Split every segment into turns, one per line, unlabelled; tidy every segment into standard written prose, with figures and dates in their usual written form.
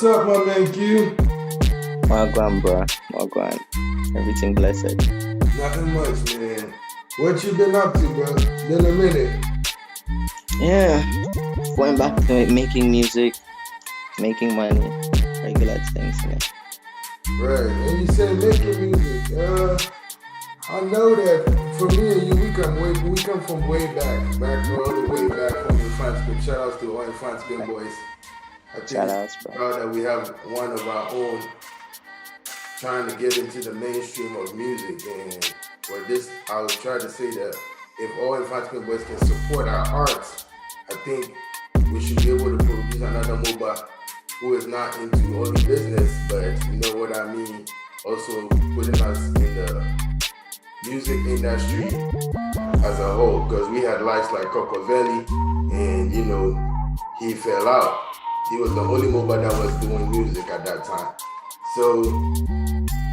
What's up, my man Q?
Wagwan, bro. Wagwan. Everything blessed.
Nothing much, man. What you been up to, bro? Been a minute.
Yeah. Going back to making music, making money, regular things, man.
Right. And you say making music. I know that for me and you, we come from way back all the way back from the France. Shout outs to all the France boys. I think
Shout
it's
outs, bro.
proud that we have one of our own trying to get into the mainstream of music. And for this, I was trying to say that if all Infantry Boys can support our arts, I think we should be able to produce another MOBA who is not into all the business, but you know what I mean, also putting us in the music industry as a whole, because we had lives like Cocovelli, and you know, he fell out. He was the only MOBA that was doing music at that time. So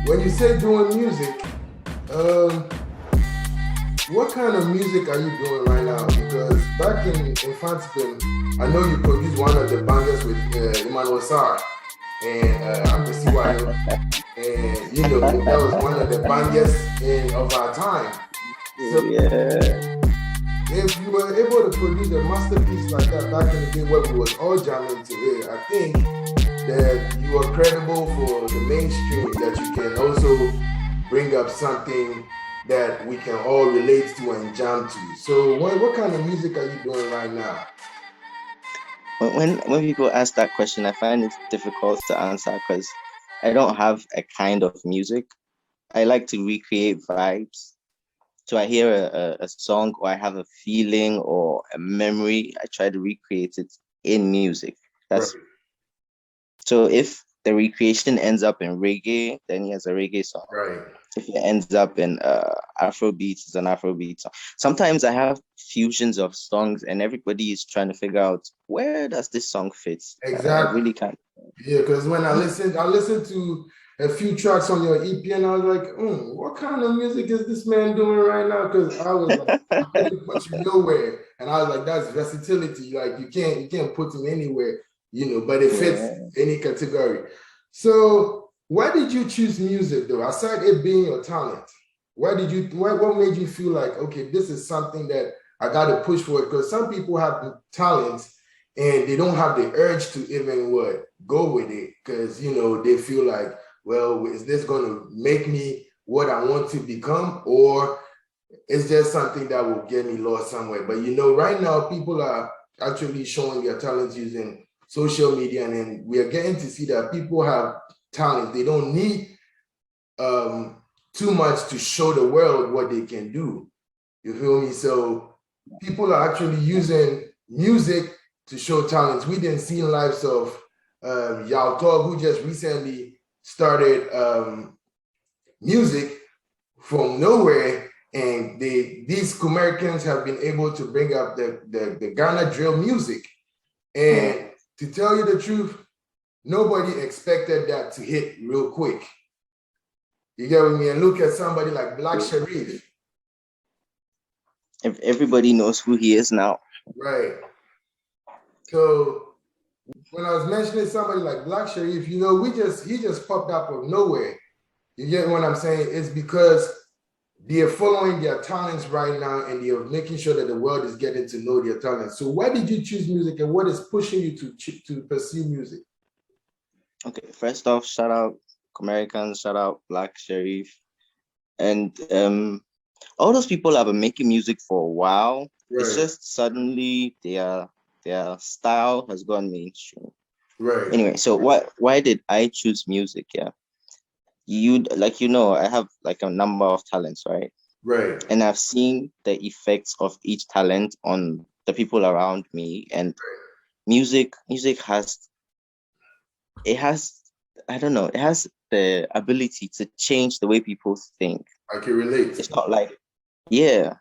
when you say doing music, what kind of music are you doing right now? Because back in Fanspin, I know you produced one of the bangers with Emmanuel Sarr and I'm the CYO. And you know, that was one of the bangers of our time. So if you were able to produce a masterpiece like that back in the day where we was all jamming to it, I think that you are credible for the mainstream, that you can also bring up something that we can all relate to and jam to. So what kind of music are you doing right now?
When people ask that question, I find it difficult to answer because I don't have a kind of music. I like to recreate vibes. So I hear a song or I have a feeling or a memory, I try to recreate it in music. That's
Right.
So if the recreation ends up in reggae, then he has a reggae song.
Right.
If it ends up in Afrobeat, it's an Afrobeat song. Sometimes I have fusions of songs and everybody is trying to figure out where does this song fit.
Exactly.
I really can't.
Yeah, because when I listened to a few tracks on your EP and I was like, what kind of music is this man doing right now? Because I was like, I couldn't put you nowhere. And I was like, that's versatility. Like you can't put him anywhere, you know, but it fits any category. So why did you choose music though? Aside it being your talent, what made you feel like, okay, this is something that I gotta push for it? Because some people have talents and they don't have the urge to even go with it, because you know they feel like, well, is this going to make me what I want to become, or is there something that will get me lost somewhere? But you know, right now people are actually showing their talents using social media, and then we are getting to see that people have talent. They don't need too much to show the world what they can do. You feel me? So people are actually using music to show talents. We didn't see lives of Yao Tog, who just recently started music from nowhere, and these Americans have been able to bring up the Ghana drill music. And to tell you the truth, nobody expected that to hit real quick. You get what I mean? And look at somebody like Black Sharif.
If everybody knows who he is now.
Right. So when I was mentioning somebody like Black Sharif, you know, he just popped up of nowhere. You get what I'm saying? It's because they're following their talents right now and they're making sure that the world is getting to know their talents. So why did you choose music and what is pushing you to pursue music?
Okay, first off, shout out Americans, shout out Black Sharif. And all those people have been making music for a while. Right. It's just suddenly their style has gone mainstream.
Right.
Anyway, so why did I choose music? Yeah. I have like a number of talents, right?
Right.
And I've seen the effects of each talent on the people around me. And music has the ability to change the way people think.
I can relate.
It's not like,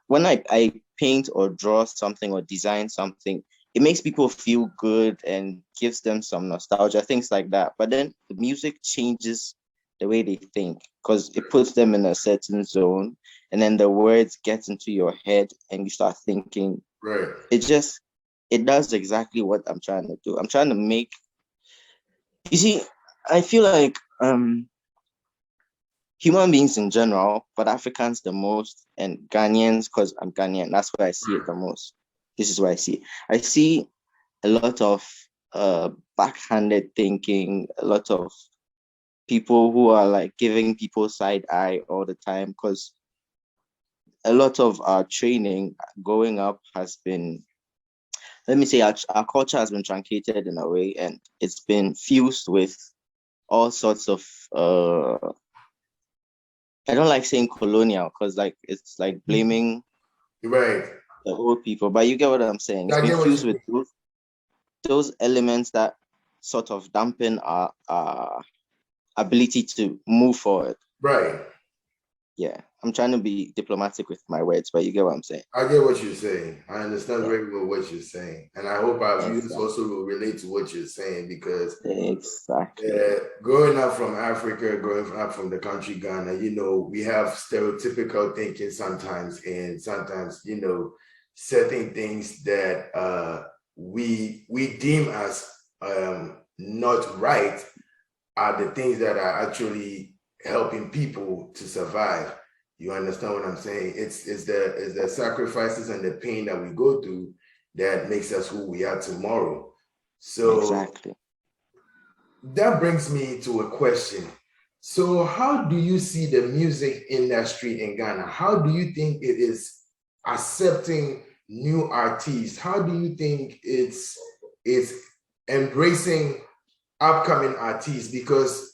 when I paint or draw something or design something, it makes people feel good and gives them some nostalgia, things like that. But then the music changes the way they think because it puts them in a certain zone, and then the words get into your head and you start thinking.
Right.
It does exactly what I'm trying to do. I'm trying to make You see, I feel like human beings in general, but Africans the most, and Ghanaians, because I'm Ghanaian, that's where I see it the most. This is where I see it. I see a lot of backhanded thinking, a lot of people who are like giving people side eye all the time, because a lot of our training growing up has been, let me say, our culture has been truncated in a way, and it's been fused with all sorts of I don't like saying colonial because like it's like blaming
Right.
the old people, but you get what I'm saying. It's
I
been
get what
fused
you
with
mean.
those elements that sort of dampen our ability to move forward.
Right.
Yeah, I'm trying to be diplomatic with my words, but you get what I'm saying.
I get what you're saying. I understand
Yeah,
very well what you're saying. And I hope our viewers
exactly.
also will relate to what you're saying because
Exactly.
growing up from Africa, growing up from the country Ghana, we have stereotypical thinking sometimes, and sometimes, certain things that we deem as not right are the things that are actually helping people to survive. You understand what I'm saying? It's the sacrifices and the pain that we go through that makes us who we are tomorrow. So
Exactly.
that brings me to a question. So how do you see the music industry in Ghana? How do you think it is accepting new artists? How do you think it's embracing upcoming artists? Because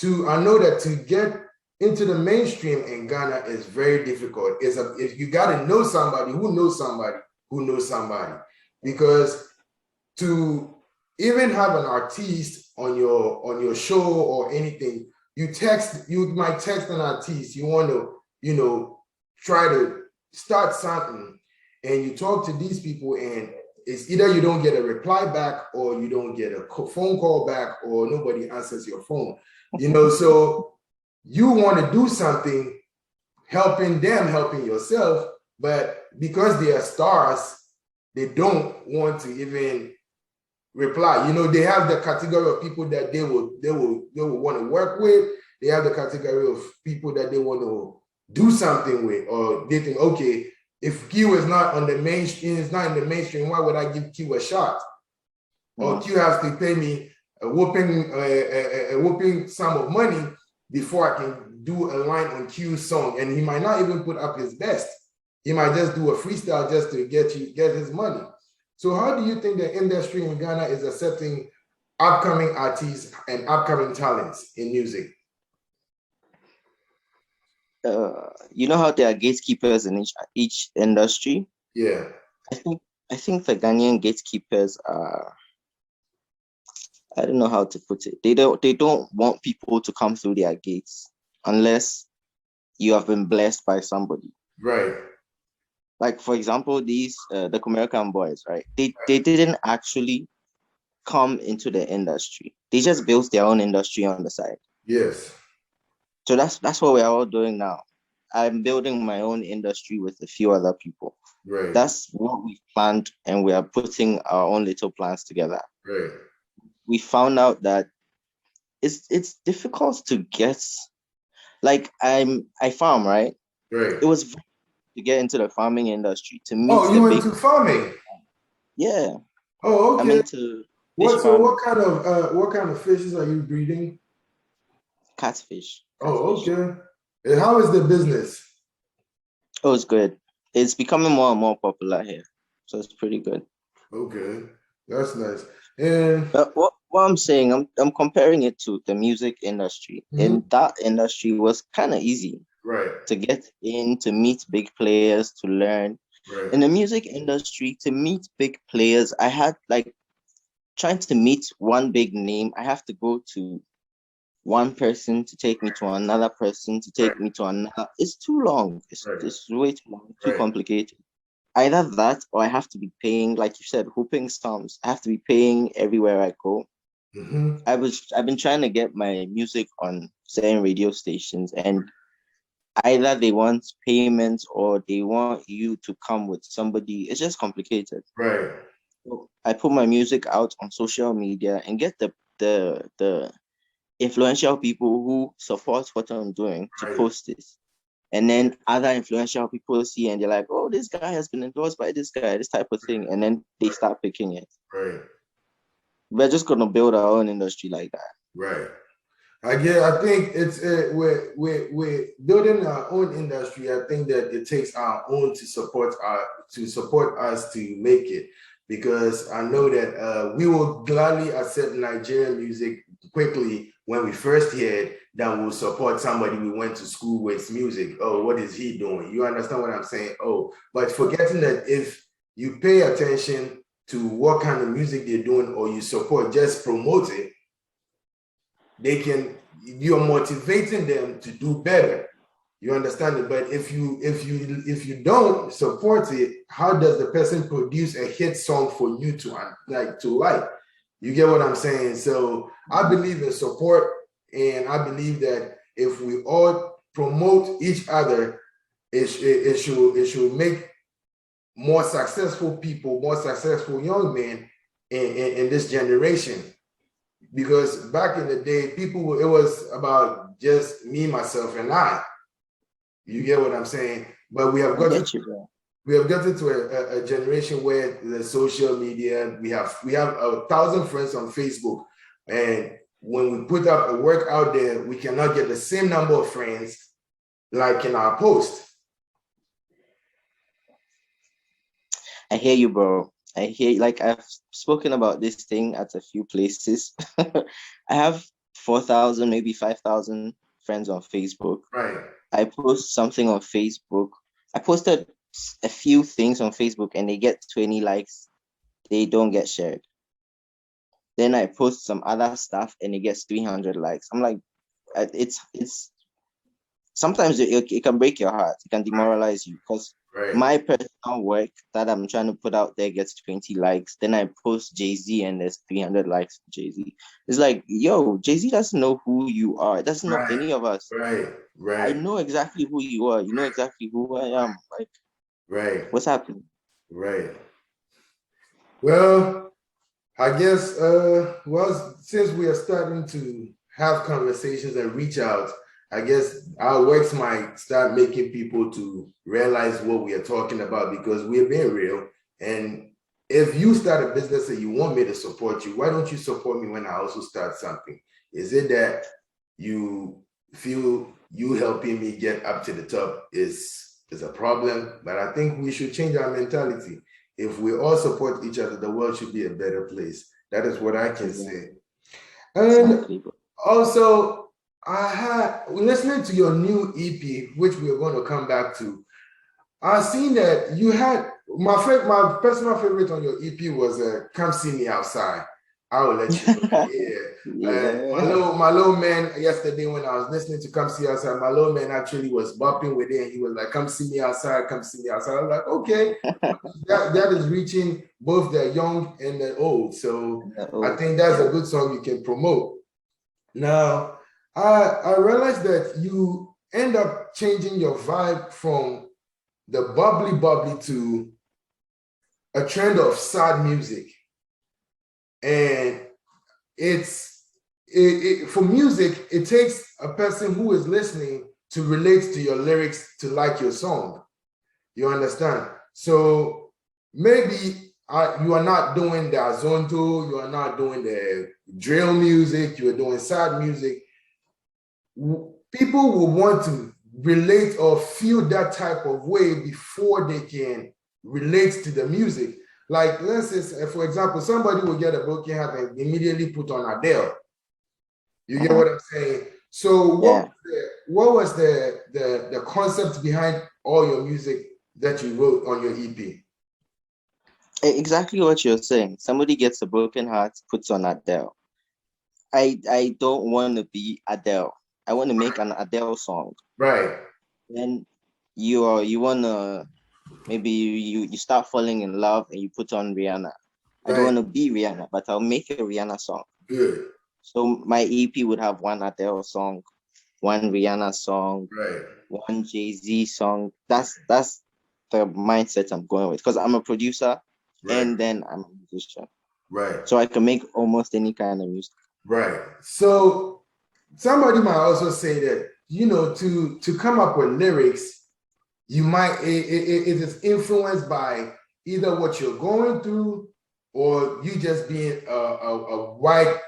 I know that to get into the mainstream in Ghana is very difficult. If you got to know somebody who knows somebody who knows somebody, because to even have an artist on your show or anything, you might text an artist, you want to, try to start something, and you talk to these people, and it's either you don't get a reply back or you don't get a phone call back or nobody answers your phone. So you want to do something helping them, helping yourself, but because they are stars, they don't want to even reply. They have the category of people that they will want to work with. They have the category of people that they want to do something with, or they think, okay, if Q is not on the mainstream, is not in the mainstream, why would I give Q a shot? Or Q has to pay me a whooping sum of money before I can do a line on Q's song, and he might not even put up his best. He might just do a freestyle just to get his money. So how do you think the industry in Ghana is accepting upcoming artists and upcoming talents in music?
You know how there are gatekeepers in each industry.
Yeah.
I think I think the Ghanaian gatekeepers are, I don't know how to put it. They don't want people to come through their gates unless you have been blessed by somebody.
Right.
Like for example, these the American boys, right? They didn't actually come into the industry. They just built their own industry on the side.
Yes.
So that's what we're all doing now. I'm building my own industry with a few other people.
Right.
That's what we've planned, and we are putting our own little plans together.
Right.
We found out that it's difficult to get, like I farm, right?
Right.
It was very to get into the farming industry to meet
Oh,
the
you
big,
into farming?
yeah.
Oh,
I'm
okay.
into fish
What so
farming,
what kind of fishes are you breeding?
catfish,
Oh,
catfish.
okay. And how is the business?
Oh, it's good. It's becoming more and more popular here, so it's pretty good.
Okay, that's nice. And
But what I'm saying, I'm comparing it to the music industry.
mhm,
In that industry was kind of easy
right,
to get in, to meet big players, to learn.
right,
In the music industry, to meet big players, I had like trying to meet one big name, I have to go to one person to take me to another person to
right,
take me to another. It's too long.
right,
It's way too long, too
right.
complicated. Either that or I have to be paying, like you said, hooping sums. I have to be paying everywhere I go.
Hmm.
I've been trying to get my music on certain radio stations, and either they want payments or they want you to come with somebody. It's just complicated.
Right.
So I put my music out on social media and get the influential people who support what I'm doing to
Right.
post this. And then other influential people see and they're like, oh, this guy has been endorsed by this guy, this type of thing. And then they start picking it.
Right.
We're just gonna build our own industry like that.
Right. I think it's we're building our own industry. I think that it takes our own to support us to make it, because I know that we will gladly accept Nigerian music quickly when we first hear it. Then we'll support somebody we went to school with music. Oh, what is he doing? You understand what I'm saying? Oh, but forgetting that if you pay attention to what kind of music they're doing or you support, just promote it, you're motivating them to do better. You understand it? But if you don't support it, how does the person produce a hit song for you to like? You get what I'm saying? So I believe in support, and I believe that if we all promote each other, it should make more successful people, more successful young men in this generation. Because back in the day, it was about just me, myself, and I. You get what I'm saying? But we have gotten to a generation where the social media, we have 1,000 friends on Facebook, and when we put up a work out there, we cannot get the same number of friends like in our post.
I hear you, bro. I hear, like, I've spoken about this thing at a few places. I have 4,000, maybe 5,000 friends on Facebook.
Right.
I post something on Facebook. I posted a few things on Facebook and they get 20 likes. They don't get shared. Then I post some other stuff and it gets 300 likes. I'm like, it's sometimes it can break your heart. It can demoralize you because my personal work that I'm trying to put out there gets 20 likes. Then I post Jay-Z and there's 300 likes for Jay-Z. It's like, yo, Jay-Z doesn't know who you are. It doesn't know any of us. I know exactly who you are. You know exactly who I am. Like, what's happening?
Right. Well, I guess, since we are starting to have conversations and reach out, I guess our works might start making people to realize what we are talking about, because we're being real. And if you start a business and you want me to support you, why don't you support me when I also start something? Is it that you feel you helping me get up to the top is a problem? But I think we should change our mentality. If we all support each other, the world should be a better place. That is what I can say. And also, listening to your new EP, which we are going to come back to, I seen that you had my personal favorite on your EP was "Come See Me Outside." I will let you know. Yeah. My little man yesterday when I was listening to "Come See Outside," my little man actually was bopping with it, and he was like, "Come see me outside, come see me outside." I was like, okay, that is reaching both the young and the old. So I think that's a good song you can promote. Now, I realized that you end up changing your vibe from the bubbly to a trend of sad music. And for music, it takes a person who is listening to relate to your lyrics to like your song. You understand? So maybe you are not doing the azonto, you are not doing the drill music, you are doing sad music. People will want to relate or feel that type of way before they can relate to the music. Like, let's say, for example, somebody will get a broken heart and immediately put on Adele. You get what I'm saying? So what was the concept behind all your music that you wrote on your EP?
Exactly what you're saying. Somebody gets a broken heart, puts on Adele. I don't want to be Adele. I want to make an Adele song.
Right.
Then you wanna maybe you start falling in love and you put on Rihanna. I don't want to be Rihanna, but I'll make a Rihanna song.
Good.
So my EP would have one Adele song, one Rihanna song, one Jay-Z song. That's the mindset I'm going with, because I'm a producer and then I'm a musician.
Right.
So I can make almost any kind of music.
Right. So somebody might also say that, to come up with lyrics, you might it is influenced by either what you're going through or you just being a wide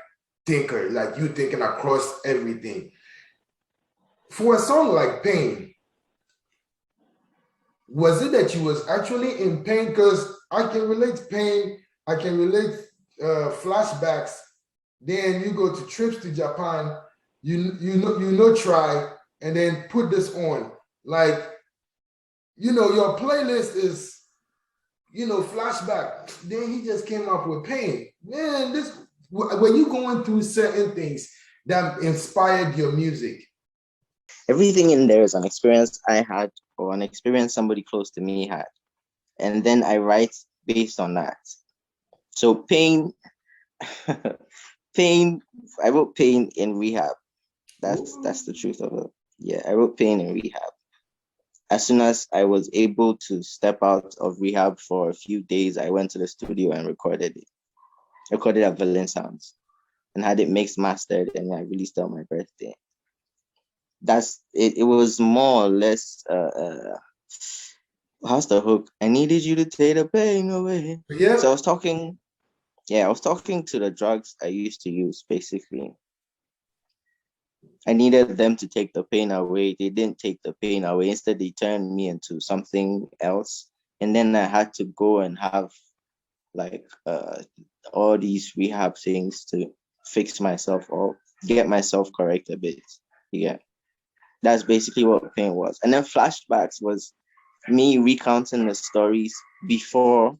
thinker, like you thinking across everything. For a song like Pain, was it that you was actually in pain? Because I can relate pain, I can relate flashbacks. Then you go to trips to Japan, try and then put this on. Like, your playlist is, flashback. Then he just came up with pain. Man, this when you going through certain things that inspired your music.
Everything in there is an experience I had or an experience somebody close to me had. And then I write based on that. So pain, pain, I wrote pain in rehab. That's the truth of it. Yeah, I wrote pain in rehab. As soon as I was able to step out of rehab for a few days, I went to the studio and recorded it. Recorded at Villain Sounds and had it mixed, mastered, and I released it on my birthday. That's it. It was more or less how's the hook? I needed you to take the pain away. So
Yep.
I was talking to the drugs I used to use basically. I needed them to take the pain away. They didn't take the pain away. Instead, they turned me into something else. And then I had to go and have like all these rehab things to fix myself or get myself correct a bit. Yeah. That's basically what pain was. And then flashbacks was me recounting the stories before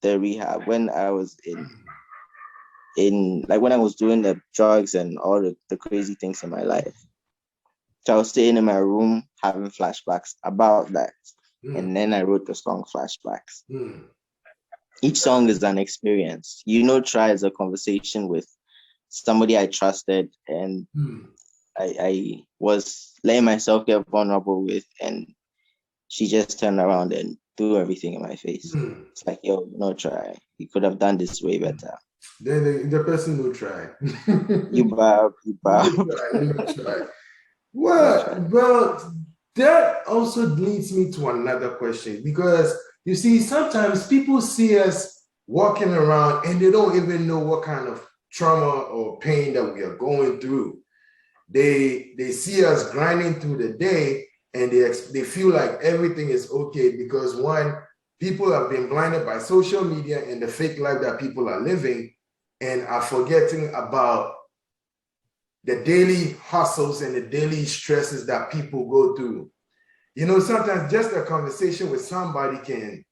the rehab when I was in like when I was doing the drugs and all the crazy things in my life. So I was staying in my room having flashbacks about that. And
Mm,
then I wrote the song Flashbacks.
mm,
Each song is an experience. Try as a conversation with somebody I trusted and
mm,
I was letting myself get vulnerable with, and she just turned around and threw everything in my face.
mm.
It's like, yo, no try. You could have done this way better.
Then the person will try.
You
No
bab.
try, no try.
No try.
Well, that also leads me to another question because you see, sometimes people see us walking around and they don't even know what kind of trauma or pain that we are going through. They see us grinding through the day and they feel like everything is okay because one, people have been blinded by social media and the fake life that people are living and are forgetting about the daily hustles and the daily stresses that people go through. Sometimes just a conversation with somebody can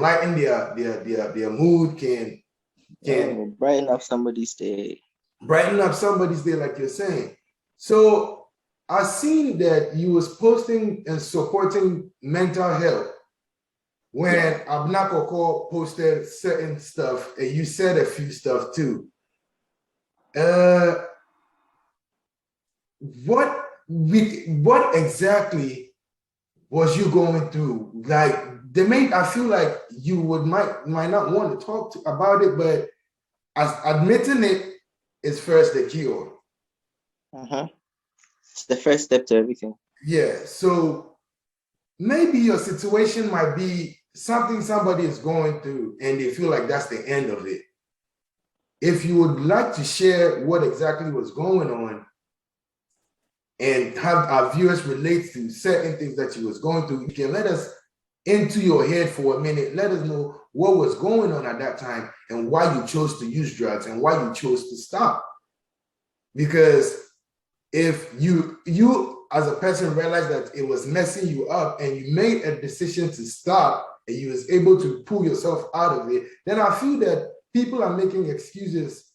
lighten their mood, can
Oh, brighten up somebody's day.
brighten up somebody's day, like you're saying. So I seen that you was posting and supporting mental health
Yeah.
when Abnakoko posted certain stuff and you said a few stuff too. Uh, what exactly was you going through? Like I feel like you might not want to talk about it, but as admitting it is first the cure.
Uh-huh. It's the first step to everything.
Yeah. So maybe your situation might be something somebody is going through and they feel like that's the end of it. If you would like to share what exactly was going on and have our viewers relate to certain things that you was going through, you can let us into your head for a minute. Let us know what was going on at that time and why you chose to use drugs and why you chose to stop. Because if you as a person realize that it was messing you up and you made a decision to stop and you was able to pull yourself out of it, then I feel that people are making excuses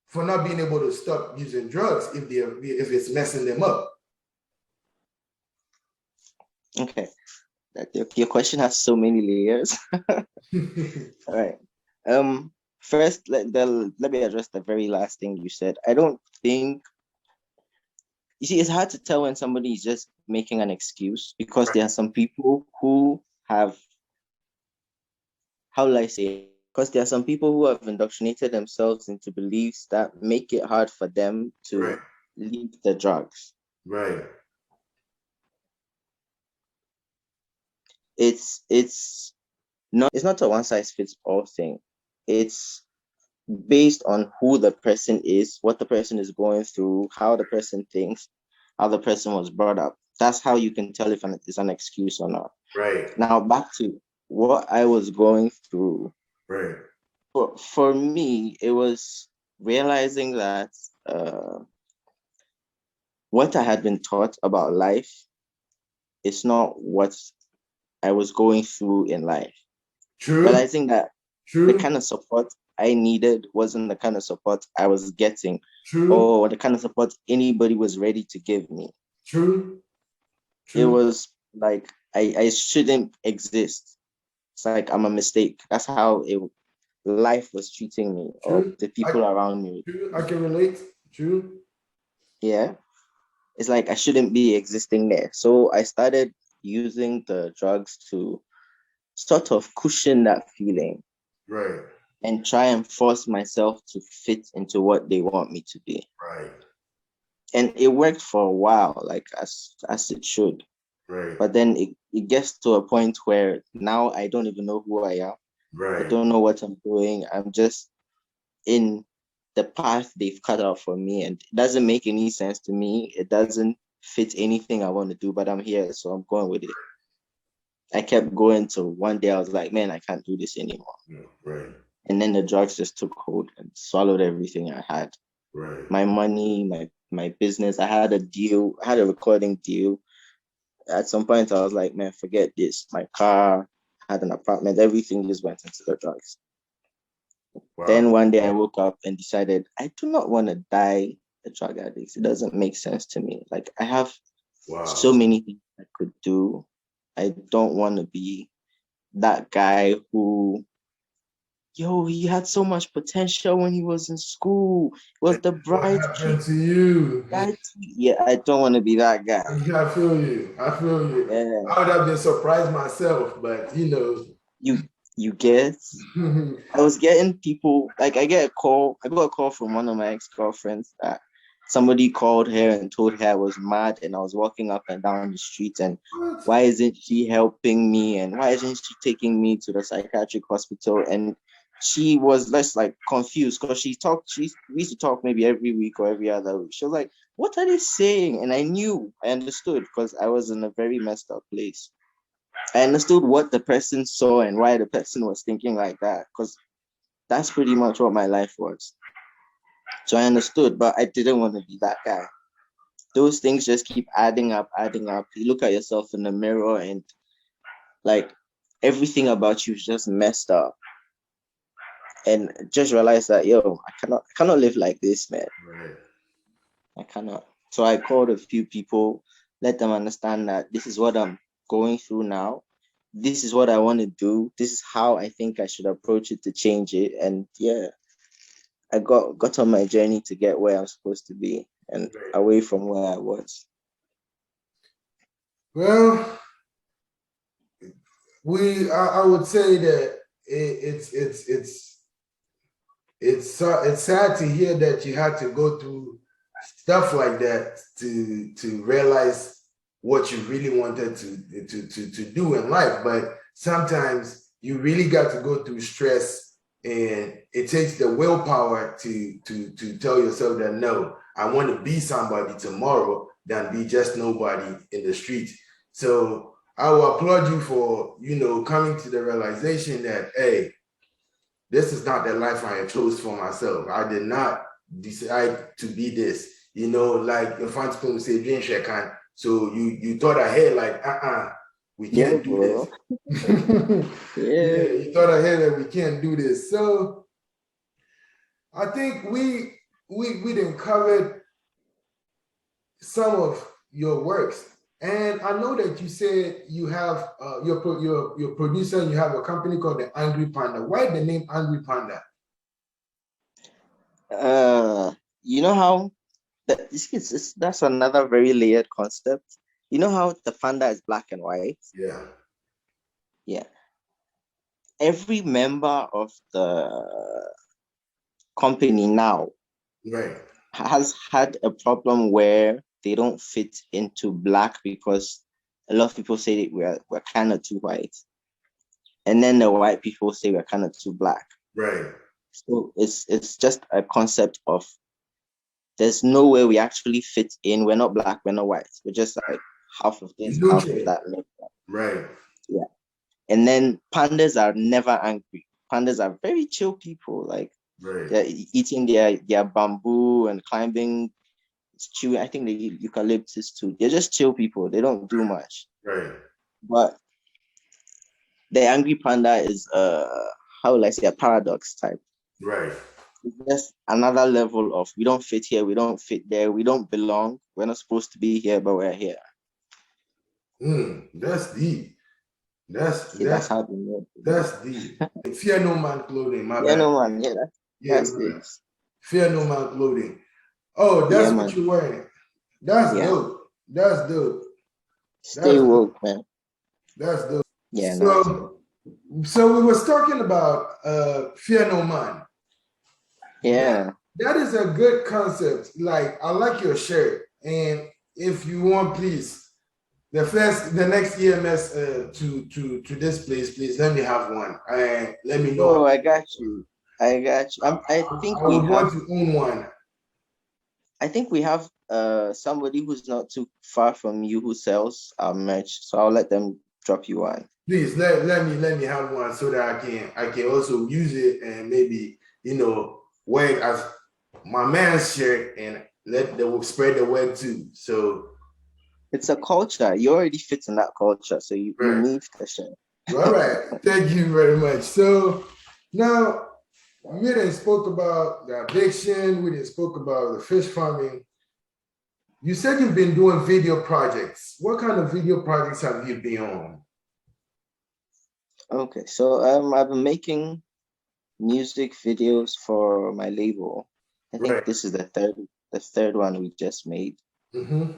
for not being able to stop using drugs if it's messing them up.
Okay. Your question has so many layers. All right. First, let me address the very last thing you said. I don't think you see it's hard to tell when somebody is just making an excuse because there are some people who have, how will I say it? Because there are some people who have indoctrinated themselves into beliefs that make it hard for them
Right.
to leave the drugs.
Right.
It's not a one size fits all thing. It's based on who the person is, what the person is going through, how the person thinks, how the person was brought up. That's how you can tell if it's an excuse or not.
Right.
Now back to what I was going through.
Right.
For me, it was realizing that what I had been taught about life is not what I was going through in life.
True.
Realizing that the
True.
kind of support I needed wasn't the kind of support I was getting,
True.
or the kind of support anybody was ready to give me.
True.
It
True.
was like I shouldn't exist. It's like I'm a mistake. That's how life was treating me, or
True.
the people around me.
True. I can relate. True.
Yeah. It's like I shouldn't be existing there. So I started using the drugs to sort of cushion that feeling
Right.
and try and force myself to fit into what they want me to be.
Right.
And it worked for a while, like as it should.
Right.
But then it gets to a point where now I don't even know who I am. I
Right.
don't know what I'm doing. I'm just in the path they've cut out for me, and it doesn't make any sense to me. It doesn't fit anything I want to do, but I'm here, so I'm going with it. I kept going till one day I was like, man, I can't do this anymore.
Right.
And then the drugs just took hold and swallowed everything I had.
Right.
My money, my business. I had a deal, I had a recording deal. At some point I was like, man, forget this. My car, I had an apartment, everything just went into the drugs.
Wow.
Then one day I woke up and decided I do not want to die a drug addict. It doesn't make sense to me. Like I have
Wow.
so many things I could do. I don't want to be that guy who, he had so much potential when he was in school. He was the
What
bright
happened
kid.
to you?
Yeah, I don't want to be that guy.
I feel you. I feel you.
Yeah,
I would have been surprised myself, but
you you get. I was getting people like I got a call from one of my ex-girlfriends that somebody called her and told her I was mad and I was walking up and down the street and
what?
why isn't she helping me and why isn't she taking me to the psychiatric hospital? And she was less like confused because we used to talk maybe every week or every other week. She was like, what are they saying? And I understood because I was in a very messed up place. I understood what the person saw and why the person was thinking like that because that's pretty much what my life was. So I understood, but I didn't want to be that guy. Those things just keep adding up, adding up. You look at yourself in the mirror and like everything about you is just messed up. And just realize that I cannot live like this, man.
Right.
I cannot. So I called a few people, let them understand that this is what I'm going through now. This is what I want to do. This is how I think I should approach it to change it. And yeah, I got on my journey to get where I'm supposed to be and
Right.
away from where I was.
Well, I would say that it's sad to hear that you had to go through stuff like that to realize what you really wanted to do in life. But sometimes you really got to go through stress, and it takes the willpower to tell yourself that no, I want to be somebody tomorrow than be just nobody in the street. So I will applaud you for coming to the realization that hey, this is not the life I chose for myself. I did not decide to be this. Like your fans come say, "Dream can." So you thought ahead, like, we
Yeah,
can't do
bro.
this. Yeah,
Yeah.
you thought ahead that we can't do this. So I think we didn't cover some of your works. And I know that you said you have your producer and you have a company called the Angry Panda. Why the name Angry Panda?
Uh, you know how that's another very layered concept. You know how the panda is black and white?
Yeah.
Yeah. every member of the company now
Right.
has had a problem where they don't fit into black because a lot of people say that we're kind of too white, and then the white people say we're kind of too black.
Right.
So it's just a concept of there's no way we actually fit in. We're not black, we're not white. We're just like half of this, half of
Neutral.
that.
Right.
Yeah. And then pandas are never angry. Pandas are very chill people. Like
Right.
they're eating their bamboo and climbing, chewing. I think they eat eucalyptus too. They're just chill people. They don't do much.
Right.
But the angry panda is how will I say, a paradox type.
Right.
It's just another level of we don't fit here, we don't fit there, we don't belong. We're not supposed to be here, but we're here.
That's deep.
See, that's how they know.
That's deep. Fear no man clothing. My
Yeah,
bad.
no man. Yeah,
Yeah,
that's
my bad.
it.
Fear no man clothing. Oh, that's
Yeah,
what
man.
you're wearing. That's
Yeah.
dope. That's dope.
Stay woke, man.
That's dope.
Yeah, no.
So we was talking about fear no man.
Yeah.
That is a good concept. Like, I like your shirt. And if you want, please, the next EMS to this place, please let me have one. Let me know.
Oh, I got you. I think
I would want to own one.
I think we have somebody who's not too far from you who sells our merch. So I'll let them drop you one.
Please let me have one so that I can also use it and maybe wear it as my man's shirt and they will spread the word too. So
it's a culture. You already fit in that culture, so you need the shirt.
All right. Thank you very much. So now we didn't spoke about the addiction, we didn't spoke about the fish farming. You said you've been doing video projects. What kind of video projects have you been on?
Okay, so I've been making music videos for my label. I think this is the third one we just made. Yeah,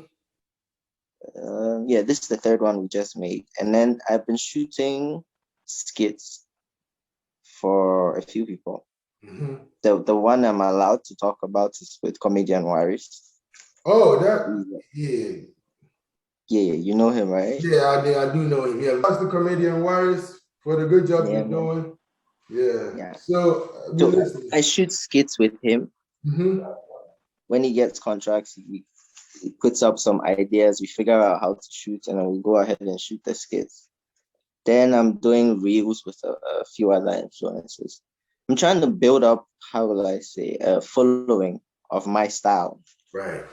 this is the third one we just made. And then I've been shooting skits for a few people. The one I'm allowed to talk about is with comedian Waris.
Oh, yeah.
Yeah, you know him, right?
Yeah, I do know him. Yeah, that's the comedian Waris for the good job you're doing. Yeah. So
I shoot skits with him. When he gets contracts, he puts up some ideas. We figure out how to shoot, and then we go ahead and shoot the skits. Then I'm doing reels with a few other influencers. I'm trying to build up, how will I say, a following of my style.
Right.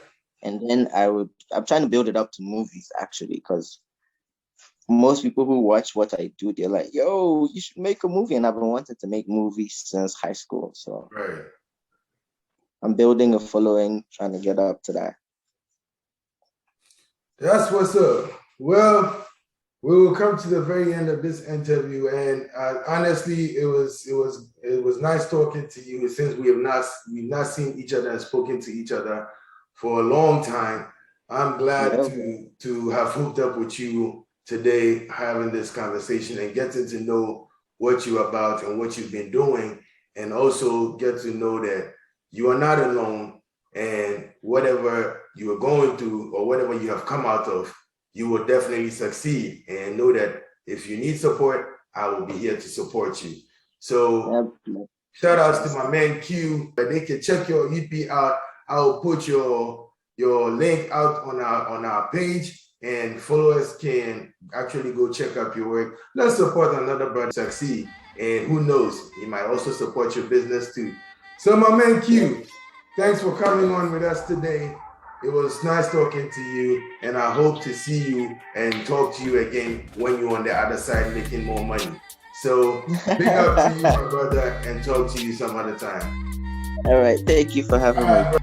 And then I'm trying to build it up to movies, actually, because most people who watch what I do, they're like, yo, you should make a movie. And I've been wanting to make movies since high school. So I'm building a following, trying to get up to that.
That's what's up. Well, we will come to the very end of this interview, and honestly, it was nice talking to you. Since we've not seen each other and spoken to each other for a long time, I'm glad to have hooked up with you today, having this conversation and getting to know what you're about and what you've been doing, and also get to know that you are not alone, and whatever you are going through or whatever you have come out of, you will definitely succeed. And know that if you need support, I will be here to support you. So shout outs to my man Q. They can check your EP out. I will put your link out on our page, and followers can actually go check out your work. Let's support another brother succeed. And who knows, he might also support your business too. So my man Q, thanks for coming on with us today. It was nice talking to you, and I hope to see you and talk to you again when you're on the other side making more money. So big up to you, my brother, and talk to you some other time.
All right. Thank you for having me.